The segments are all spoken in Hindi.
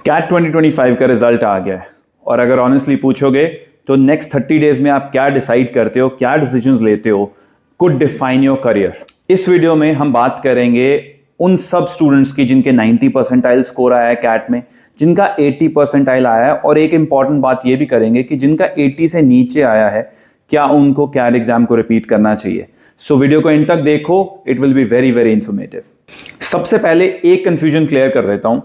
कैट 2025 का रिजल्ट आ गया है और अगर ऑनेस्टली पूछोगे तो नेक्स्ट 30 डेज में आप क्या डिसाइड करते हो, क्या डिसीजंस लेते हो, कुड डिफाइन योर करियर। इस वीडियो में हम बात करेंगे उन सब स्टूडेंट्स की जिनके 90 परसेंटाइल स्कोर आया है कैट में, जिनका 80 परसेंटाइल आया है, और एक इंपॉर्टेंट बात ये भी करेंगे कि जिनका 80 से नीचे आया है क्या उनको कैट एग्जाम को रिपीट करना चाहिए। सो वीडियो को एंड तक देखो, it will be very very informative. सबसे पहले एक कंफ्यूजन क्लियर कर देता हूं,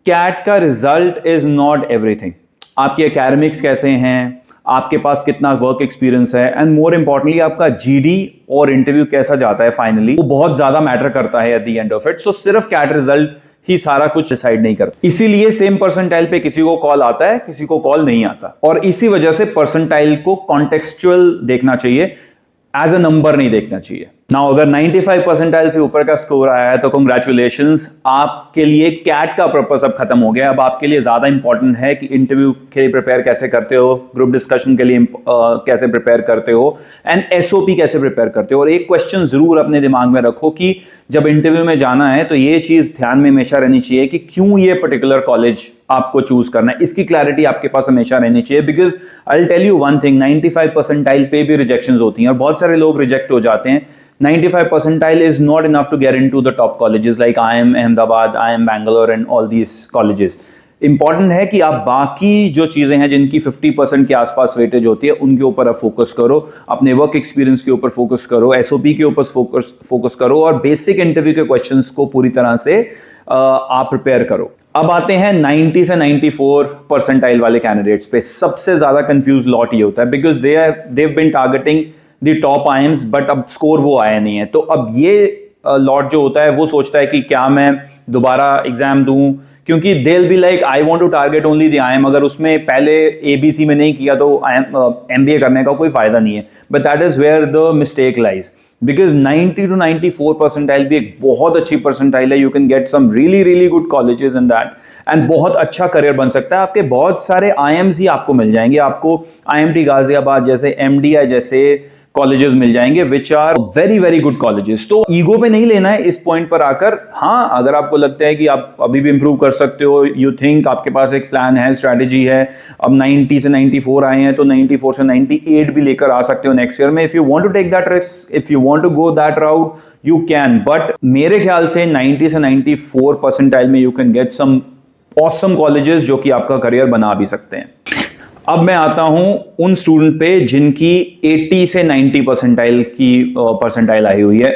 कैट का रिजल्ट इज नॉट एवरीथिंग। आपके एकेडमिक्स कैसे हैं, आपके पास कितना वर्क एक्सपीरियंस है, एंड मोर इंपॉर्टेंटली आपका जीडी और इंटरव्यू कैसा जाता है फाइनली, वो बहुत ज्यादा मैटर करता है at the end of it. So सिर्फ कैट रिजल्ट ही सारा कुछ डिसाइड नहीं करता। इसीलिए सेम परसेंटाइल पे किसी को कॉल आता है, किसी को कॉल नहीं आता, और इसी वजह से परसेंटाइल को कॉन्टेक्सचुअल देखना चाहिए, एज अ नंबर नहीं देखना चाहिए। नाउ अगर 95 परसेंटाइल से ऊपर का स्कोर आया है तो कांग्रेचुलेशंस, आपके लिए कैट का पर्पस अब खत्म हो गया। अब आपके लिए ज्यादा इंपॉर्टेंट है कि इंटरव्यू के लिए प्रिपेयर कैसे करते हो, ग्रुप डिस्कशन के लिए कैसे प्रिपेयर करते हो, एंड एसओपी कैसे प्रिपेयर करते हो। और एक क्वेश्चन जरूर अपने दिमाग में रखो कि जब इंटरव्यू में जाना है तो ये चीज ध्यान में हमेशा रहनी चाहिए कि क्यों ये पर्टिकुलर कॉलेज आपको चूज करना है। इसकी क्लैरिटी आपके पास हमेशा रहनी चाहिए, because I will tell you one thing, 95 percentile पे भी रिजेक्शंस होती हैं और बहुत सारे लोग रिजेक्ट हो जाते हैं। 95 percentile is not enough to get into the top colleges like IIM Ahmedabad, IIM Bangalore and all these colleges. Important है कि आप बाकी जो चीजें हैं जिनकी 50% के आसपास वेटेज होती है उनके ऊपर आप फोकस करो, अपने वर्क एक्सपीरियंस के ऊपर फोकस करो, एसओपी के ऊपर फोकस करो, और बेसिक इंटरव्यू के क्वेश्चंस को पूरी तरह से आप प्रिपेयर करो। अब आते हैं 90 से 94 परसेंटाइल वाले कैंडिडेट्स पे। सबसे ज्यादा कंफ्यूज लॉट ये होता है, because they have been targeting the top IIMs, but अब स्कोर वो आया नहीं है। तो अब ये लॉट जो होता है वो सोचता है कि क्या मैं दोबारा एग्जाम दूं, क्योंकि they will be like I want to target only the IIM. अगर उसमें पहले एबीसी में नहीं किया तो एमबीए करने का कोई फायदा नहीं है। But that is where the mistake lies, because 90 to 94 percentile भी एक बहुत अच्छी परसेंटाइल है। You can get some really really good colleges in that, and बहुत अच्छा करियर बन सकता है। आपके बहुत सारे आईएम्स ही आपको मिल जाएंगे, आपको आईएमटी गाजियाबाद जैसे, एमडीआई जैसे कॉलेजेस मिल जाएंगे, which are very very good colleges. तो ईगो पे नहीं लेना है इस पॉइंट पर आकर। हाँ, अगर आपको लगता है कि आप अभी भी इंप्रूव कर सकते हो, यू थिंक आपके पास एक प्लान है, स्ट्रैटेजी है, अब 90 से 94 आए हैं तो 94 से 98 भी लेकर आ सकते हो नेक्स्ट ईयर में। If you want to take that risk, if you want to go that route, you can. But मेरे ख्याल से 90 से 94 परसेंटाइल में you can get some awesome colleges जो कि आपका करियर बना भी सकते हैं। अब मैं आता हूं उन स्टूडेंट पे जिनकी 80 से 90 परसेंटाइल की परसेंटाइल आई हुई है।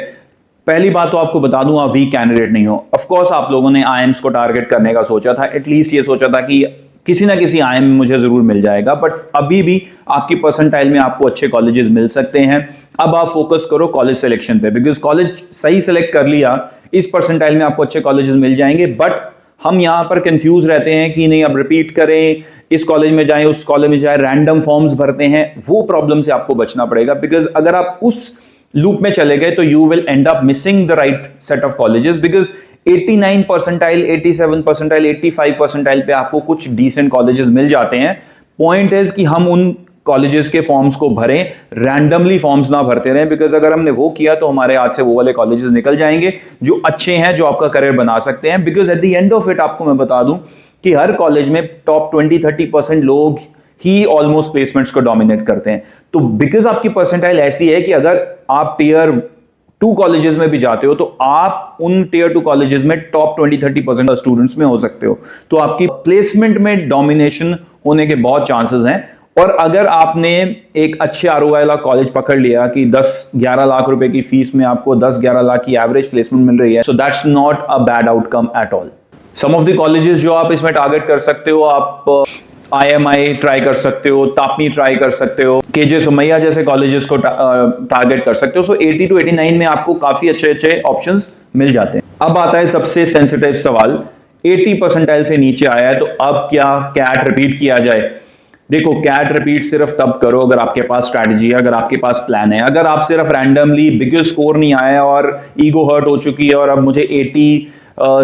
पहली बात तो आपको बता दूं, आप वीक कैंडिडेट नहीं हो। ऑफ कोर्स आप लोगों ने आईएम्स को टारगेट करने का सोचा था, एटलीस्ट ये सोचा था कि किसी ना किसी आईएम में मुझे जरूर मिल जाएगा, बट अभी भी आपकी परसेंटाइल में आपको अच्छे कॉलेजेस मिल सकते हैं। अब आप फोकस करो कॉलेज सिलेक्शन पे, बिकॉज कॉलेज सही सिलेक्ट कर लिया, इस परसेंटाइल में आपको अच्छे कॉलेजेस मिल जाएंगे। बट हम यहां पर कंफ्यूज रहते हैं कि नहीं अब रिपीट करें, इस कॉलेज में जाएं, उस कॉलेज में जाएं, रैंडम फॉर्म्स भरते हैं। वो प्रॉब्लम से आपको बचना पड़ेगा, बिकॉज अगर आप उस लूप में चले गए तो you will and up missing the right set of colleges, because 89 percentile, 87 percentile, 85 percentile पे आपको कुछ डिसेंट कॉलेजेस मिल जाते हैं। पॉइंट इज कि हम उन कॉलेजेस के फॉर्म्स को भरें, रैंडमली फॉर्म्स ना भरते रहें, बिकॉज अगर हमने वो किया तो हमारे हाथ से वो वाले कॉलेजेस निकल जाएंगे जो अच्छे हैं, जो आपका करियर बना सकते हैं। Because at the end of it आपको मैं बता दूं कि हर कॉलेज में टॉप 20-30% लोग ही ऑलमोस्ट प्लेसमेंट्स को डोमिनेट करते हैं। तो बिकॉज आपकी परसेंटाइल ऐसी है कि अगर आप टियर 2 कॉलेजेस में भी जाते हो तो आप उन टियर 2 कॉलेजेस में टॉप 20-30% स्टूडेंट्स में हो सकते हो, तो आपकी प्लेसमेंट में डोमिनेशन होने के बहुत चांसेस हैं। और अगर आपने एक अच्छे आरओआई वाला कॉलेज पकड़ लिया कि 10-11 लाख रुपए की फीस में आपको 10-11 लाख की एवरेज प्लेसमेंट मिल रही है, so that's not a bad outcome at all. Some of the colleges जो आप इसमें टारगेट कर सकते हो, आप आईएमआई ट्राई कर सकते हो, तापनी ट्राई कर सकते हो, केजे सुमैया जैसे कॉलेजेस को टारगेट कर सकते हो। सो 80 to 89 में आपको काफी अच्छे अच्छे ऑप्शंस मिल जाते हैं। अब आता है सबसे सेंसिटिव सवाल, 80 परसेंटाइल से नीचे आया है तो अब क्या कैट रिपीट किया जाए? देखो, कैट रिपीट सिर्फ तब करो अगर आपके पास स्ट्रैटेजी है, अगर आपके पास प्लान है। अगर आप सिर्फ रैंडमली बिकॉज स्कोर नहीं आया और ईगो हर्ट हो चुकी है और अब मुझे 80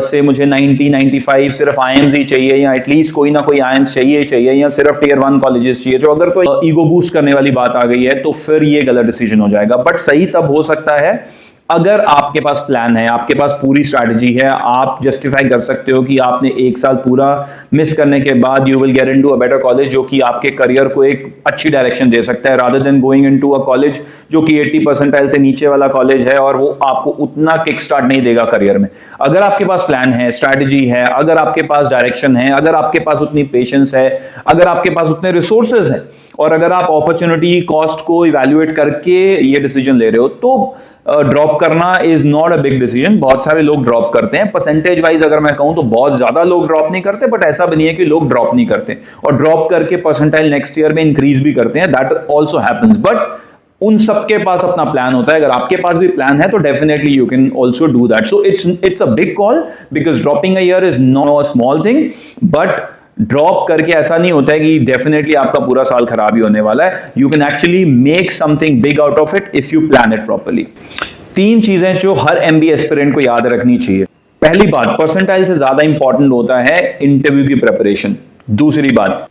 से मुझे 90-95 सिर्फ आईएम्स ही चाहिए, या एटलीस्ट कोई ना कोई आईएम्स चाहिए, या सिर्फ टियर 1 कॉलेजेस चाहिए, तो अगर कोई ईगो बूस्ट करने वाली बात आ गई है तो फिर ये गलत डिसीजन हो जाएगा। बट सही तब हो सकता है अगर आपके पास प्लान है, आपके पास पूरी स्ट्रैटेजी है, आप जस्टिफाई कर सकते हो कि आपने एक साल पूरा मिस करने के बाद you will get into a better college जो कि आपके करियर को एक अच्छी डायरेक्शन दे सकता है, rather than going into a college जो कि 80 परसेंटाइल से नीचे वाला कॉलेज है और वो आपको उतना किक स्टार्ट नहीं देगा करियर में। अगर आपके पास प्लान है, स्ट्रैटेजी है, अगर आपके पास डायरेक्शन है, अगर आपके पास उतनी पेशेंस है, अगर आपके पास उतने रिसोर्सेज हैं और अगर आप अपॉर्चुनिटी कॉस्ट को इवैल्यूएट करके ये डिसीजन ले रहे हो, तो ड्रॉप करना is not a big decision. बहुत सारे लोग ड्रॉप करते हैं, परसेंटेज वाइज अगर मैं कहूं तो बहुत ज्यादा लोग ड्रॉप नहीं करते, बट ऐसा भी नहीं है कि लोग ड्रॉप नहीं करते और ड्रॉप करके परसेंटाइल नेक्स्ट ईयर में इंक्रीज भी करते हैं, दैट ऑल्सो हैपेंस। बट उन सबके पास अपना प्लान होता है। अगर आपके पास भी प्लान है तो definitely you can also do that. So it's a big call because dropping a year is not a small thing, but drop करके ऐसा नहीं होता है कि डेफिनेटली आपका पूरा साल खराब ही होने वाला है। You can actually make something big out of it if you plan it properly. 3 चीजें जो हर एमबीए एस्पिरेंट को याद रखनी चाहिए। पहली बात, परसेंटाइल से ज्यादा इंपॉर्टेंट होता है इंटरव्यू की प्रिपरेशन। दूसरी बात,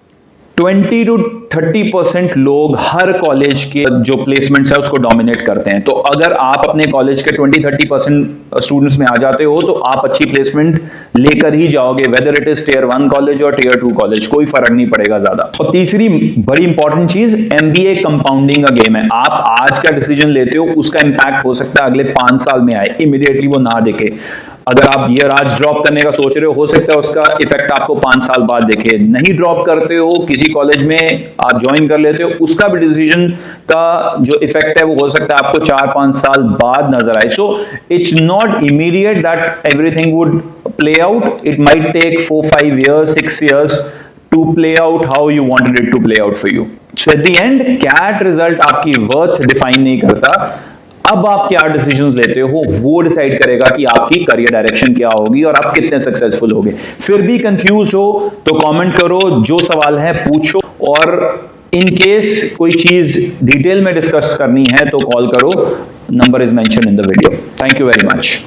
20 to 30% लोग हर कॉलेज के जो प्लेसमेंट्स है उसको डोमिनेट करते हैं। तो अगर आप अपने कॉलेज के 20-30% स्टूडेंट्स में आ जाते हो तो आप अच्छी प्लेसमेंट लेकर ही जाओगे, whether it is tier 1 college और टियर 2 कॉलेज, कोई फर्क नहीं पड़ेगा ज्यादा। और तीसरी बड़ी इंपॉर्टेंट चीज, एमबीए कंपाउंडिंग का गेम है। आप आज का डिसीजन लेते हो उसका इंपैक्ट हो सकता है अगले 5 साल में आए, इमीडिएटली वो ना दिखे। अगर आप ईयर आज ड्रॉप करने का सोच रहे हो सकता है उसका इफेक्ट आपको 5 साल बाद दिखे। नहीं ड्रॉप करते हो, किसी कॉलेज में आप ज्वाइन कर लेते हो, उसका भी डिसीजन का जो इफेक्ट है वो हो सकता है आपको 4-5 साल बाद नजर आए। So it's not immediate that everything would play out, it might take 4-5 years 6 years to play out how you wanted it to play out for you. So at the end, CAT result आपकी वर्थ डिफाइन नहीं करता। अब आप क्या डिसीजंस लेते हो वो डिसाइड करेगा कि आपकी करियर डायरेक्शन क्या होगी और आप कितने सक्सेसफुल होगे। फिर भी कंफ्यूज हो तो कमेंट करो, जो सवाल है पूछो, और इन केस कोई चीज डिटेल में डिस्कस करनी है तो कॉल करो, number is mention in the video. Thank you very much.